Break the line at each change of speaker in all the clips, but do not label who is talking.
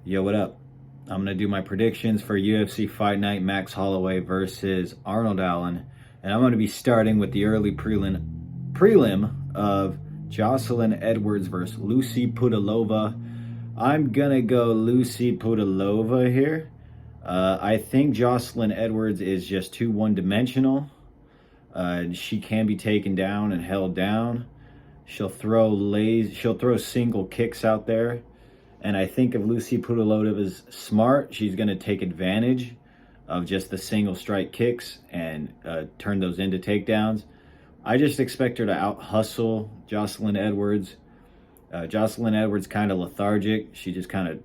Yo, what up? I'm going to do my predictions for UFC Fight Night Max Holloway versus Arnold Allen. And I'm going to be starting with the early prelim of Jocelyn Edwards versus Lucy Pudilova. I'm going to go Lucy Pudilova here. I think Jocelyn Edwards is just too one-dimensional. She can be taken down and held down. She'll throw single kicks out there. And I think if Lucy Pudilova is smart, she's going to take advantage of just the single strike kicks and turn those into takedowns. I just expect her to out-hustle Jocelyn Edwards. Jocelyn Edwards kind of lethargic. She just kind of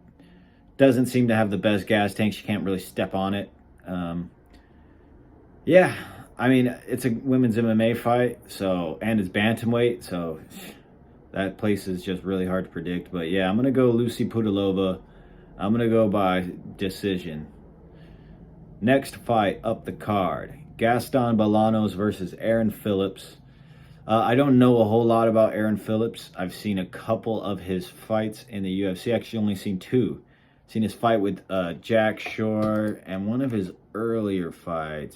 doesn't seem to have the best gas tank. She can't really step on it. Yeah, I mean, it's a women's MMA fight, and it's bantamweight, so that place is just really hard to predict. But yeah, I'm going to go Lucy Pudilova. I'm going to go by decision. Next fight up the card. Gaston Bolanos versus Aaron Phillips. I don't know a whole lot about Aaron Phillips. I've seen a couple of his fights in the UFC. Actually, only seen two. Seen his fight with Jack Shore and one of his earlier fights.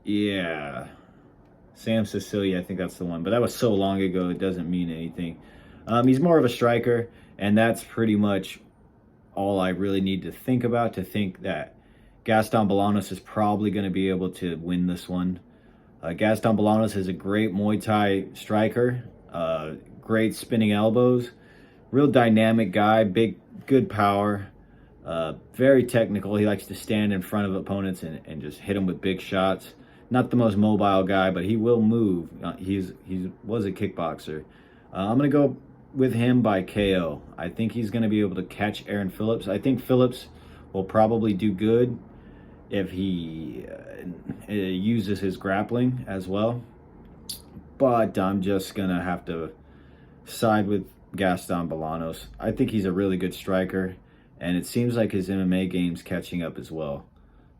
Yeah, Sam Cecilia, I think that's the one. But that was so long ago, it doesn't mean anything. He's more of a striker, and that's pretty much all I really need to think about to think that Gaston Bolanos is probably going to be able to win this one. Gaston Bolanos is a great Muay Thai striker, great spinning elbows, real dynamic guy, good power, very technical. He likes to stand in front of opponents and just hit them with big shots. Not the most mobile guy, but he will move. He was a kickboxer. I'm going to go with him by KO. I think he's going to be able to catch Aaron Phillips. I think Phillips will probably do good if he uses his grappling as well. But I'm just going to have to side with Gaston Bolanos. I think he's a really good striker, and it seems like his MMA game's catching up as well.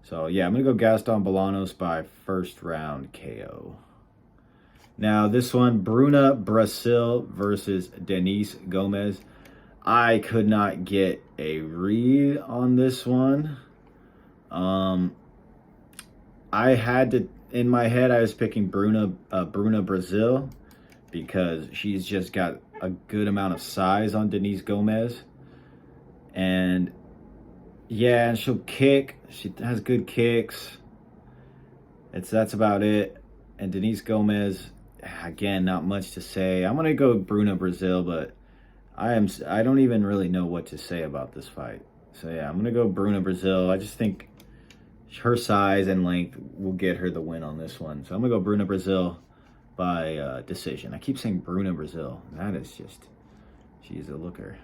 So, yeah, I'm going to go Gaston Bolanos by first round KO. Now, this one, Bruna Brasil versus Denise Gomez. I could not get a read on this one. I had to, in my head, I was picking Bruna Brasil because she's just got a good amount of size on Denise Gomez. And yeah, and she'll kick. She has good kicks. That's about it. And Denise Gomez, again, not much to say. I'm gonna go Bruna Brasil, but I don't even really know what to say about this fight. So yeah, I'm gonna go Bruna Brasil. I just think her size and length will get her the win on this one. So I'm gonna go Bruna Brasil by decision. I keep saying Bruna Brasil. That is just, she's a looker.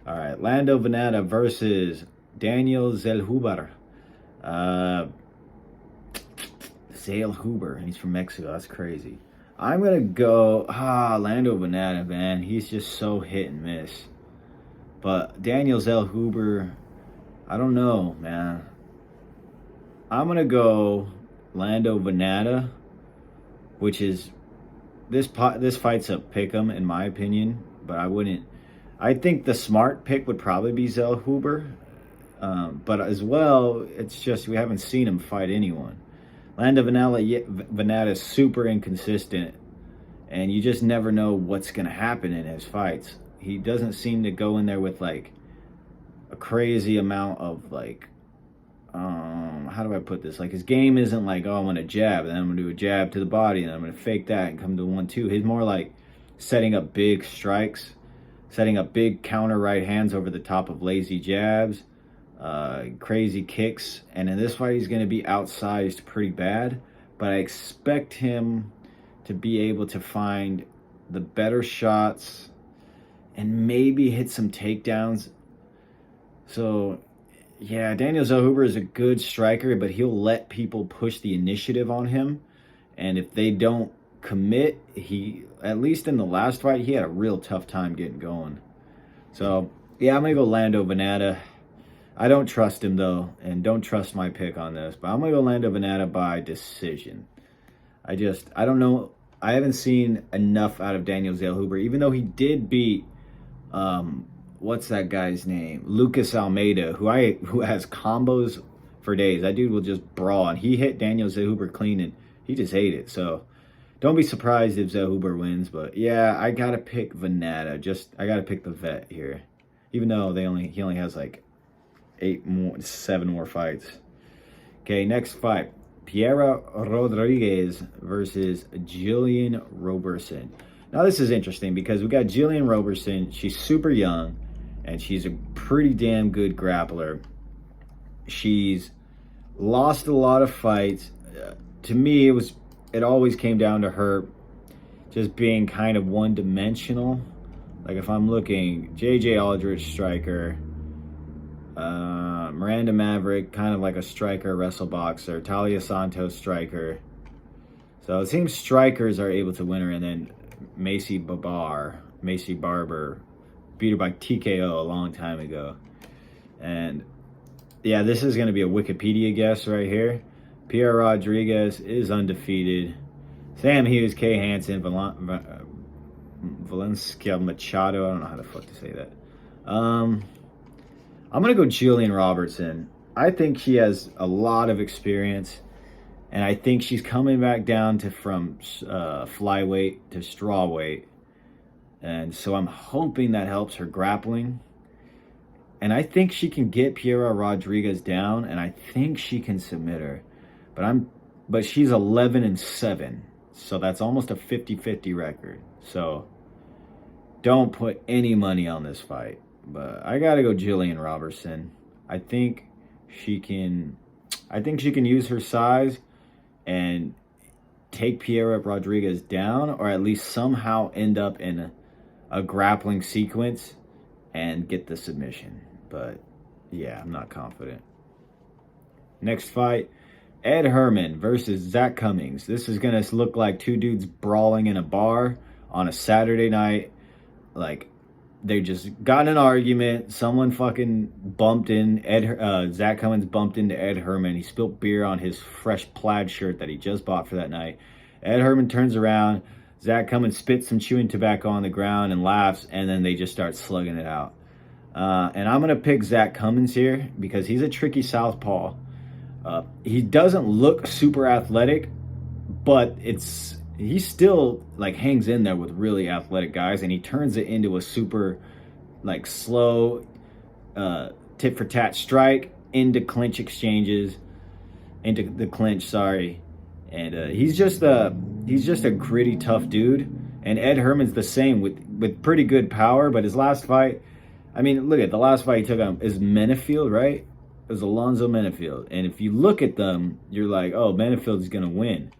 All right, Lando Venata versus Daniel Zellhuber. Zellhuber, he's from Mexico. That's crazy. I'm going to go, Lando Venata, man. He's just so hit and miss. But Daniel Zellhuber, I don't know, man. I'm going to go Lando Venata, which is, this fight's a pick'em, in my opinion. But I think the smart pick would probably be Zellhuber. But as well, it's just we haven't seen him fight anyone. Lando Venata is super inconsistent, and you just never know what's going to happen in his fights. He doesn't seem to go in there with, like, a crazy amount of, like, how do I put this? Like, his game isn't like, oh, I'm going to jab, and then I'm going to do a jab to the body, and I'm going to fake that and come to 1-2. He's more like setting up big strikes, setting up big counter right hands over the top of lazy jabs. Crazy kicks, and in this fight he's going to be outsized pretty bad, but I expect him to be able to find the better shots and maybe hit some takedowns. So yeah, Daniel Zellhuber is a good striker, but he'll let people push the initiative on him, and if they don't commit, at least in the last fight, he had a real tough time getting going. So yeah, I'm going to go Lando Venata. I don't trust him, though, and don't trust my pick on this. But I'm going to go Lando Venata by decision. I don't know I haven't seen enough out of Daniel Zellhuber, even though he did beat what's that guy's name? Lucas Almeida, who has combos for days. That dude will just brawl, and he hit Daniel Zellhuber clean, and he just ate it. So don't be surprised if Zellhuber wins. But yeah, I gotta pick Venata. I gotta pick the vet here, even though he only has like 7 more fights. Okay, next fight. Piera Rodriguez versus Jillian Roberson. Now this is interesting because we got Jillian Roberson. She's super young, and she's a pretty damn good grappler. She's lost a lot of fights. To me, it always came down to her just being kind of one-dimensional. Like if I'm looking, J.J. Aldrich, striker. Miranda Maverick, kind of like a striker, wrestle boxer. Talia Santos, striker. So it seems strikers are able to win her, and then Macy Barber, beat her by TKO a long time ago. And yeah, this is going to be a Wikipedia guess right here. Piera Rodriguez is undefeated. Sam Hughes, Kay Hansen, Valencia Machado. I don't know how the fuck to say that. I'm going to go Jillian Robertson. I think she has a lot of experience, and I think she's coming back down from flyweight to strawweight. And so I'm hoping that helps her grappling. And I think she can get Piera Rodriguez down, and I think she can submit her. But she's 11-7, so that's almost a 50-50 record. So don't put any money on this fight. But I gotta go Jillian Robertson. I think she can use her size and take Piera Rodriguez down, or at least somehow end up in a grappling sequence and get the submission. But yeah, I'm not confident. Next fight, Ed Herman versus Zach Cummings. This is gonna look like two dudes brawling in a bar on a Saturday night. Like, they just got in an argument. Someone fucking bumped in. Zach Cummings bumped into Ed Herman. He spilled beer on his fresh plaid shirt that he just bought for that night. Ed Herman turns around. Zach Cummings spits some chewing tobacco on the ground and laughs, and then they just start slugging it out. And I'm going to pick Zach Cummings here because he's a tricky southpaw. He doesn't look super athletic, but he still like hangs in there with really athletic guys, and he turns it into a super like slow tit for tat strike into the clinch, sorry. And he's just a gritty, tough dude. And Ed Herman's the same with pretty good power, but his last fight, I mean, look at the last fight he took on is Menefield, right? It was Alonzo Menefield. And if you look at them, you're like, oh, Menefield's gonna win.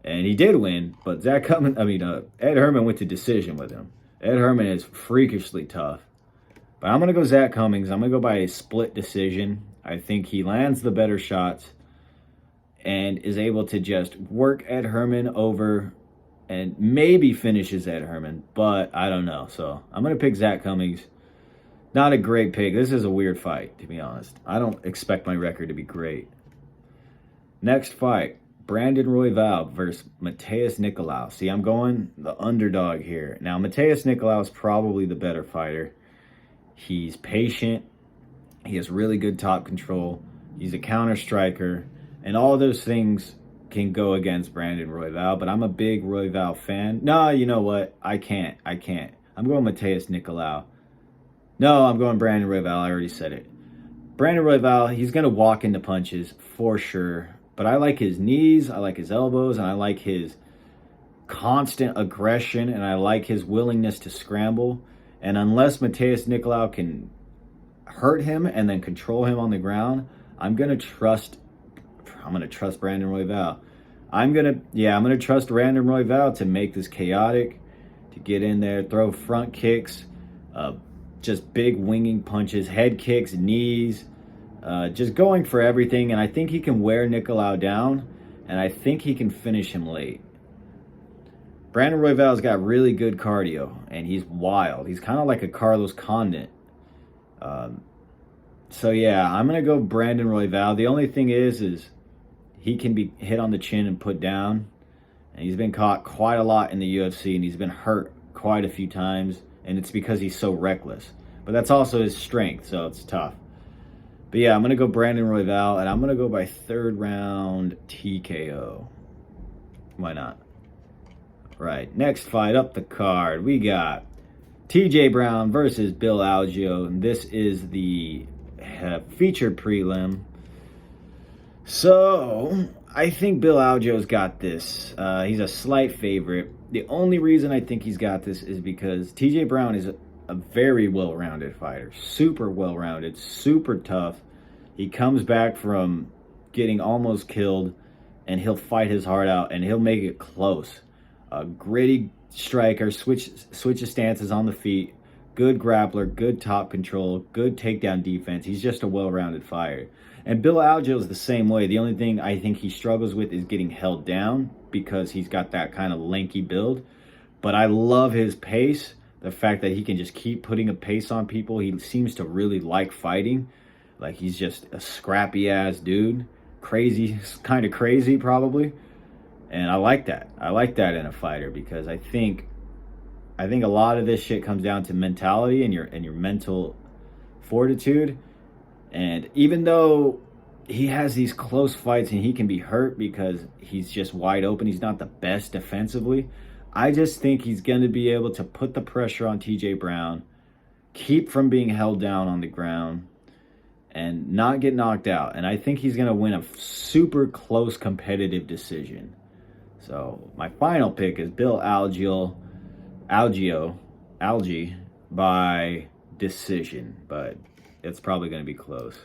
And he did win, but Ed Herman went to decision with him. Ed Herman is freakishly tough. But I'm going to go Zach Cummings. I'm going to go by a split decision. I think he lands the better shots and is able to just work Ed Herman over and maybe finishes Ed Herman, but I don't know. So I'm going to pick Zach Cummings. Not a great pick. This is a weird fight, to be honest. I don't expect my record to be great. Next fight. Brandon Royval versus Mateus Nicolau. See, I'm going the underdog here. Now, Mateus Nicolau is probably the better fighter. He's patient. He has really good top control. He's a counter striker. And all those things can go against Brandon Royval. But I'm a big Royval fan. No, you know what? I can't. I'm going Mateus Nicolau. No, I'm going Brandon Royval. I already said it. Brandon Royval, he's going to walk into punches for sure. But I like his knees, I like his elbows, and I like his constant aggression, and I like his willingness to scramble. And unless Mateus Nicolau can hurt him and then control him on the ground, I'm gonna trust Brandon Royval. I'm gonna trust Brandon Royval to make this chaotic, to get in there, throw front kicks, just big winging punches, head kicks, knees. Just going for everything, and I think he can wear Nicolau down, and I think he can finish him late. Brandon Royval's got really good cardio, and he's wild. He's kind of like a Carlos Condit. So yeah, I'm going to go Brandon Royval. The only thing is he can be hit on the chin and put down, And he's been caught quite a lot in the UFC, and he's been hurt quite a few times, and it's because he's so reckless. But that's also his strength, so it's tough. But yeah, I'm going to go Brandon Royval, and I'm going to go by 3rd round TKO. Why not? Right, next fight up the card, we got TJ Brown versus Bill Algeo, and this is the featured prelim. So, I think Bill Algeo's got this. He's a slight favorite. The only reason I think he's got this is because TJ Brown is a very well-rounded fighter. Super well-rounded, super tough. He comes back from getting almost killed, and he'll fight his heart out, and he'll make it close. A gritty striker, switches stances on the feet, good grappler, good top control, good takedown defense. He's just a well-rounded fighter. And Bill Algeo is the same way. The only thing I think he struggles with is getting held down because he's got that kind of lanky build. But I love his pace, the fact that he can just keep putting a pace on people. He seems to really like fighting. Like, he's just a scrappy-ass dude. Crazy, kind of crazy probably. And I like that. I like that in a fighter because I think a lot of this shit comes down to mentality and your mental fortitude. And even though he has these close fights and he can be hurt because he's just wide open, he's not the best defensively, I just think he's going to be able to put the pressure on TJ Brown, keep from being held down on the ground, and not get knocked out. And I think he's going to win a super close competitive decision. So my final pick is Bill Algeo by decision, but it's probably going to be close.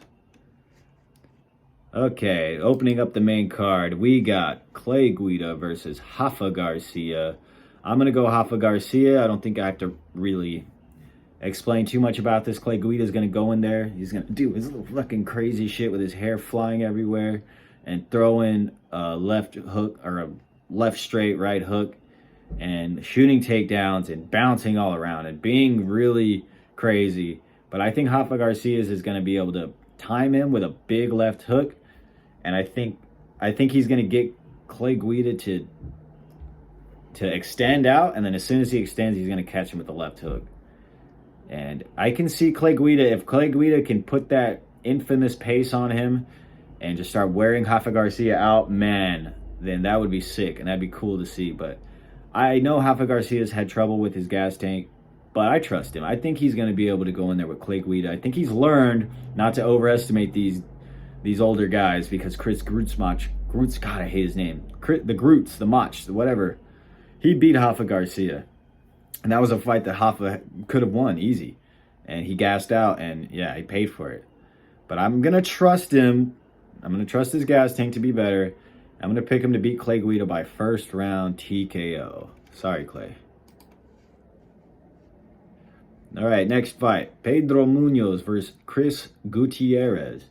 Okay, opening up the main card, we got Clay Guida versus Rafa Garcia. I'm going to go Rafa Garcia. I don't think I have to really explain too much about this. Clay Guida is going to go in there. He's going to do his little fucking crazy shit with his hair flying everywhere and throw in a left hook or a left straight right hook and shooting takedowns and bouncing all around and being really crazy. But I think Rafa Garcia is going to be able to time him with a big left hook, and I think he's going to get Clay Guida to extend out, and then as soon as he extends, he's going to catch him with the left hook. And I can see Clay Guida, if Clay Guida can put that infamous pace on him and just start wearing Rafa Garcia out, man, then that would be sick, and that'd be cool to see. But I know Rafa Garcia's had trouble with his gas tank, but I trust him. I think he's going to be able to go in there with Clay Guida. I think he's learned not to overestimate these older guys because Chris Grutzmach, God, I hate his name. The Mach, whatever. He beat Rafa Garcia. And that was a fight that Rafa could have won easy. And he gassed out, and yeah, he paid for it. But I'm going to trust him. I'm going to trust his gas tank to be better. I'm going to pick him to beat Clay Guida by 1st round TKO. Sorry, Clay. All right, next fight. Pedro Munoz versus Chris Gutierrez.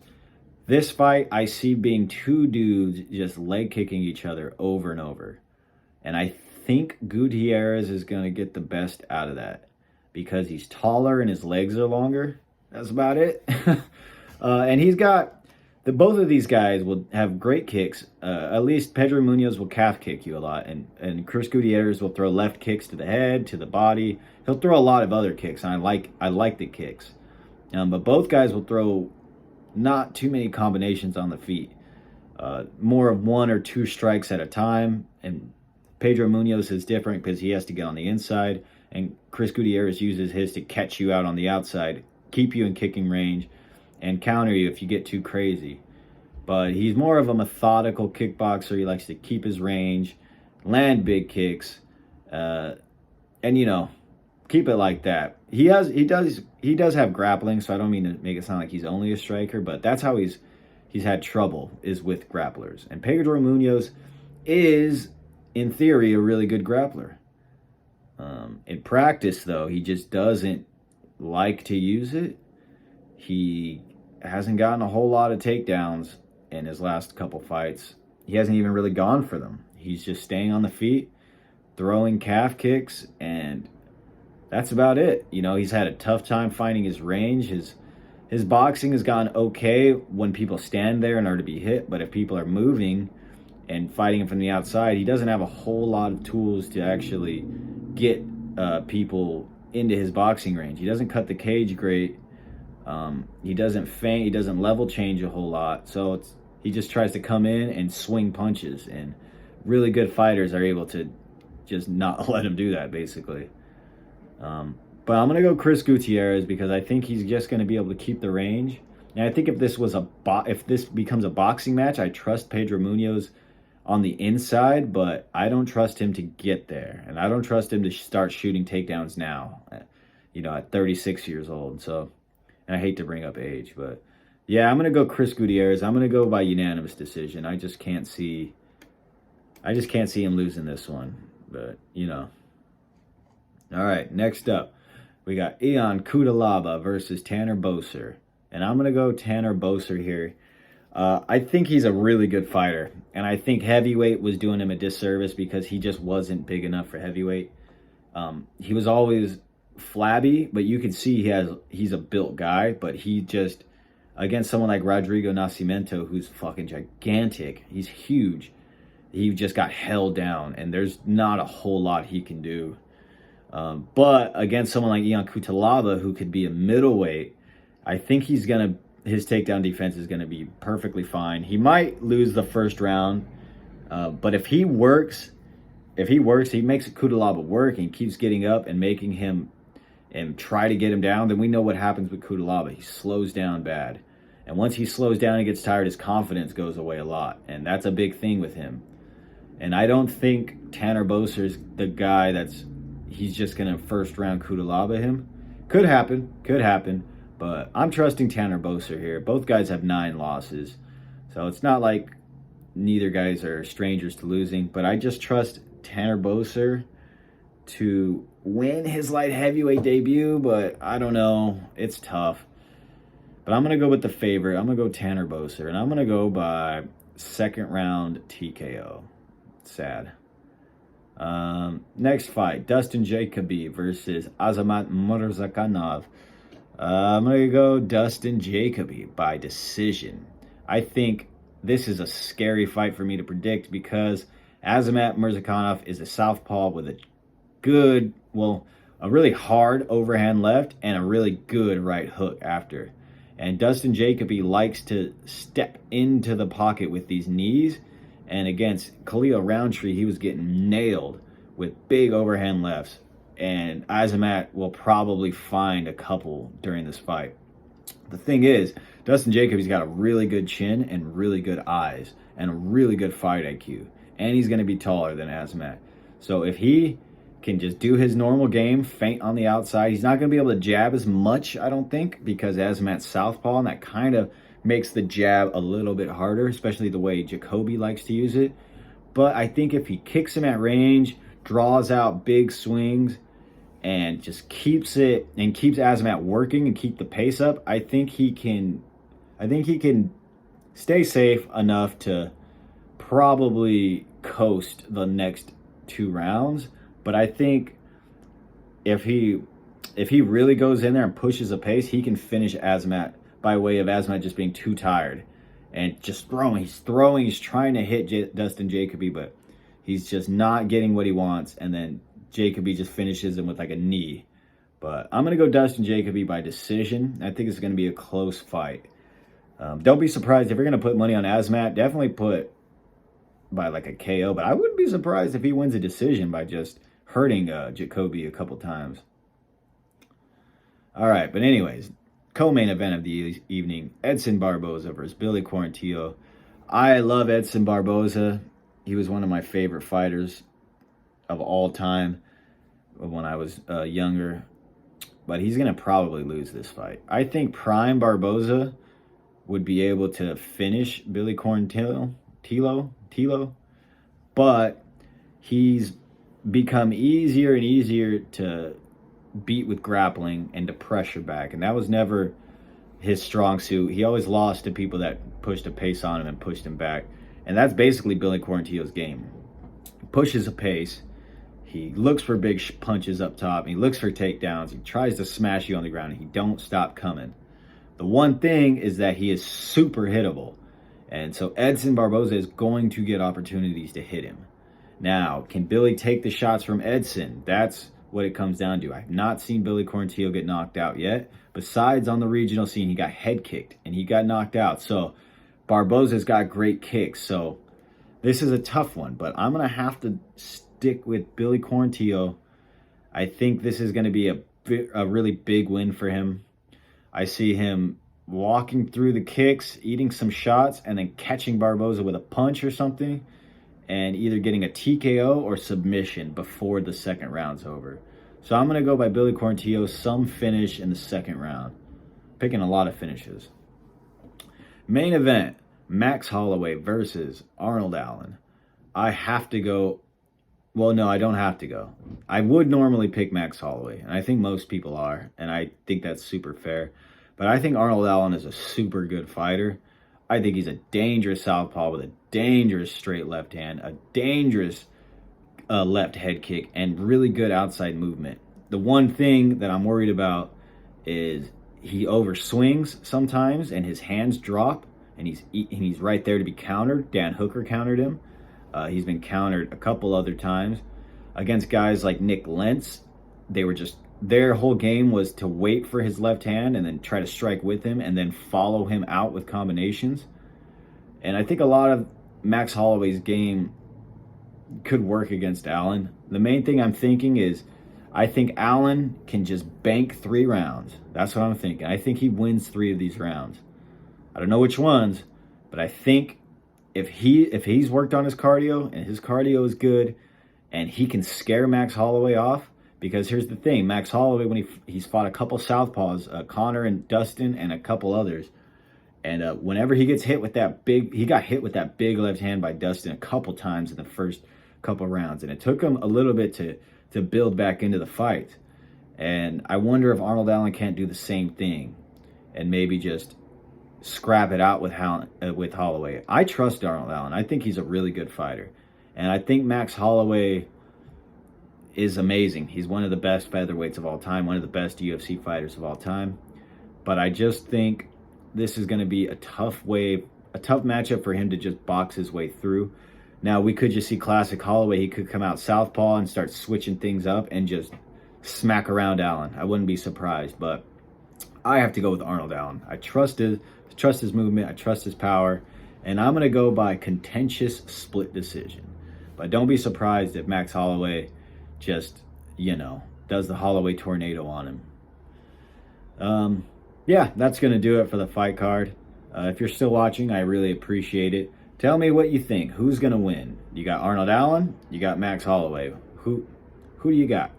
This fight I see being two dudes just leg kicking each other over and over. And I think Gutierrez is going to get the best out of that because he's taller and his legs are longer. That's about it. And he's got... both of these guys will have great kicks. At least Pedro Munoz will calf kick you a lot. And Chris Gutierrez will throw left kicks to the head, to the body. He'll throw a lot of other kicks. And I like the kicks. But both guys will throw not too many combinations on the feet. More of 1 or 2 strikes at a time. And Pedro Munoz is different because he has to get on the inside. And Chris Gutierrez uses his to catch you out on the outside, keep you in kicking range, and counter you if you get too crazy. But he's more of a methodical kickboxer. He likes to keep his range, land big kicks, and keep it like that. He does have grappling, so I don't mean to make it sound like he's only a striker, but that's how he's had trouble, is with grapplers. And Pedro Munoz is, in theory, a really good grappler. In practice, though, he just doesn't like to use it. He hasn't gotten a whole lot of takedowns in his last couple fights. He hasn't even really gone for them. He's just staying on the feet, throwing calf kicks, and that's about it. He's had a tough time finding his range. His boxing has gone okay when people stand there and are to be hit, but if people are moving and fighting him from the outside, he doesn't have a whole lot of tools to actually get people into his boxing range. He doesn't cut the cage great. He doesn't feint. He doesn't level change a whole lot. So he just tries to come in and swing punches. And really good fighters are able to just not let him do that, basically. But I'm going to go Chris Gutierrez because I think he's just going to be able to keep the range. And I think if this becomes a boxing match, I trust Pedro Munoz on the inside, but I don't trust him to get there. And I don't trust him to start shooting takedowns now, at 36 years old. So, and I hate to bring up age, but yeah, I'm going to go Chris Gutierrez. I'm going to go by unanimous decision. I just can't see him losing this one, but All right, next up, we got Ion Cutelaba versus Tanner Boser. And I'm going to go Tanner Boser here. I think he's a really good fighter. And I think heavyweight was doing him a disservice because he just wasn't big enough for heavyweight. He was always flabby, but you can see he's a built guy. But he just, against someone like Rodrigo Nascimento, who's fucking gigantic, he's huge. He just got held down, and there's not a whole lot he can do. But against someone like Ion Cutelaba, who could be a middleweight, I think his takedown defense is going to be perfectly fine. He might lose the first round, but if he works, he makes Cutelaba work and keeps getting up and making him and try to get him down, then we know what happens with Cutelaba. He slows down bad. And once he slows down and gets tired, his confidence goes away a lot. And that's a big thing with him. And I don't think Tanner Boser's the guy he's just going to first round Cutelaba him. Could happen. But I'm trusting Tanner Boser here. Both guys have 9 losses. So it's not like neither guys are strangers to losing. But I just trust Tanner Boser to win his light heavyweight debut. But I don't know. It's tough. But I'm going to go with the favorite. I'm going to go Tanner Boser. And I'm going to go by second round TKO. Sad. Next fight. Dustin Jacoby versus Azamat Murzakanov. I'm going to go Dustin Jacoby by decision. I think this is a scary fight for me to predict because Azamat Murzakanov is a southpaw with a really hard overhand left and a really good right hook after. And Dustin Jacoby likes to step into the pocket with these knees. And against Khalil Roundtree, he was getting nailed with big overhand lefts. And Azamat will probably find a couple during this fight. The thing is, Dustin Jacoby's got a really good chin and really good eyes and a really good fight IQ. And he's going to be taller than Azamat. So if he can just do his normal game, feint on the outside, he's not going to be able to jab as much, I don't think, because Azamat's southpaw, and that kind of makes the jab a little bit harder, especially the way Jacoby likes to use it. But I think if he kicks him at range, draws out big swings, and just keeps Azamat working and keep the pace up, I think he can stay safe enough to probably coast the next 2 rounds. But I think if he really goes in there and pushes a pace, he can finish Azamat by way of Azamat just being too tired and just throwing. He's trying to hit Dustin Jacoby, but he's just not getting what he wants. And then Jacoby just finishes him with like a knee. But I'm going to go Dustin Jacoby by decision. I think it's going to be a close fight. Don't be surprised if you're going to put money on Azamat. Definitely put by like a KO. But I wouldn't be surprised if he wins a decision by just hurting Jacoby a couple times. All right, but anyways, co-main event of the evening, Edson Barboza versus Billy Quarantillo. I love Edson Barboza. He was one of my favorite fighters of all time when I was younger. But he's going to probably lose this fight. I think prime Barboza would be able to finish Billy Quarantillo, but he's become easier and easier to beat with grappling and to pressure back. And that was never his strong suit. He always lost to people that pushed a pace on him and pushed him back. And that's basically Billy Quarantillo's game. He pushes a pace. He looks for big punches up top. He looks for takedowns. He tries to smash you on the ground, and he don't stop coming. The one thing is that he is super hittable. And so Edson Barboza is going to get opportunities to hit him. Now, can Billy take the shots from Edson? That's what it comes down to. I've not seen Billy Quarantillo get knocked out yet. Besides, on the regional scene, he got head kicked and he got knocked out. So Barboza's got great kicks. So this is a tough one, but I'm going to have to stick with Billy Quarantillo. I think this is going to be a really big win for him. I see him walking through the kicks, eating some shots, and then catching Barboza with a punch or something, and either getting a TKO or submission before the second round's over. So I'm going to go by Billy Quarantillo, some finish in the second round. Picking a lot of finishes. Main event, Max Holloway versus Arnold Allen. I have to go. Well, no, I don't have to go. I would normally pick Max Holloway, and I think most people are, and I think that's super fair. But I think Arnold Allen is a super good fighter. I think he's a dangerous southpaw with a dangerous straight left hand, a dangerous left head kick, and really good outside movement. The one thing that I'm worried about is he overswings sometimes, and his hands drop, and he's right there to be countered. Dan Hooker countered him. He's been countered a couple other times against guys like Nick Lentz. Their whole game was to wait for his left hand and then try to strike with him and then follow him out with combinations. And I think a lot of Max Holloway's game could work against Allen. The main thing I'm thinking is I think Allen can just bank 3 rounds. That's what I'm thinking. I think he wins 3 of these rounds. I don't know which ones, but I think if he's worked on his cardio and his cardio is good and he can scare Max Holloway off, because here's the thing, Max Holloway, when he's fought a couple southpaws, Connor and Dustin and a couple others, and whenever he gets hit with he got hit with that big left hand by Dustin a couple times in the first couple rounds, and it took him a little bit to build back into the fight. And I wonder if Arnold Allen can't do the same thing and maybe just scrap it out with Holloway. I trust Arnold Allen. I think he's a really good fighter. And I think Max Holloway is amazing. He's one of the best featherweights of all time, one of the best UFC fighters of all time. But I just think this is going to be a tough matchup for him to just box his way through. Now, we could just see classic Holloway. He could come out southpaw and start switching things up and just smack around Allen. I wouldn't be surprised, but I have to go with Arnold Allen. I trust his movement. I trust his power. And I'm going to go by contentious split decision. But don't be surprised if Max Holloway just, does the Holloway tornado on him. Yeah, that's going to do it for the fight card. If you're still watching, I really appreciate it. Tell me what you think. Who's going to win? You got Arnold Allen? You got Max Holloway? Who do you got?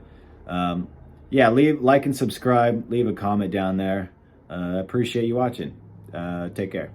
Yeah, like and subscribe. Leave a comment down there. Appreciate you watching. Take care.